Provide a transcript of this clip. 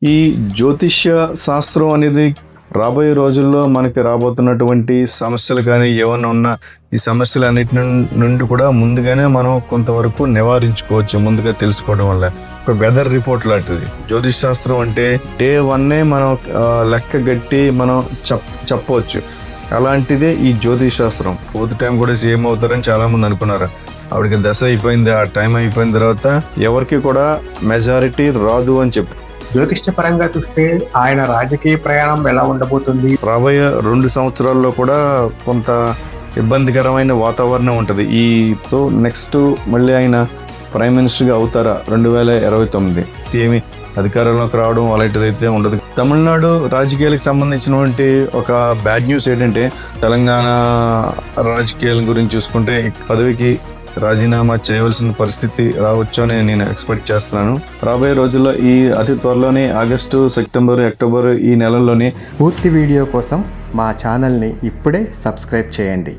ఈ జ్యోతిష్య శాస్త్రం అనేది రాబోయే రోజుల్లో మనకి రాబోతున్నటువంటి సమస్యలు కానీ ఏమన్నా ఉన్నా ఈ సమస్యలన్నిటి నుండి కూడా ముందుగానే మనం కొంతవరకు నివారించుకోవచ్చు ముందుగా తెలుసుకోవడం వల్ల. ఒక వెదర్ రిపోర్ట్ లాంటిది జ్యోతిష్ శాస్త్రం అంటే డే 1 మనం లెక్క గట్టి మనం చెప్పవచ్చు. అలాంటిదే ఈ జ్యోతిష్ శాస్త్రం. 4th టైం కూడా సేమ్ అవుతారని చాలా మంది అనుకున్నారు. ఆవిడకి దశ అయిపోయింది, ఆ టైం అయిపోయిన తర్వాత ఎవరికి కూడా మెజారిటీ రాదు అని చెప్పి. జ్యోతిష్య పరంగా చూస్తే ఆయన రాజకీయ ప్రయాణం ఎలా ఉండబోతుంది? రాబోయే 2 సంవత్సరాల్లో కూడా కొంత ఇబ్బందికరమైన వాతావరణం ఉంటుంది. నెక్స్ట్ మళ్ళీ ఆయన ప్రైమ్ మినిస్టర్గా అవుతారా 2029 ఏమి అధికారంలోకి రావడం అలాంటిదైతే ఉండదు. తమిళనాడు రాజకీయాలకు సంబంధించినటువంటి ఒక బ్యాడ్ న్యూస్ ఏంటంటే తెలంగాణ రాజకీయాల గురించి చూసుకుంటే పదవికి రాజీనామా చేయవలసిన పరిస్థితి రావచ్చు అని నేను ఎక్స్పెక్ట్ చేస్తున్నాను. రాబోయే రోజుల్లో ఈ అతి త్వరలోనే ఆగస్టు, సెప్టెంబర్, అక్టోబర్ ఈ నెలల్లోనే పూర్తి వీడియో కోసం మా ఛానల్ని ఇప్పుడే సబ్స్క్రైబ్ చేయండి.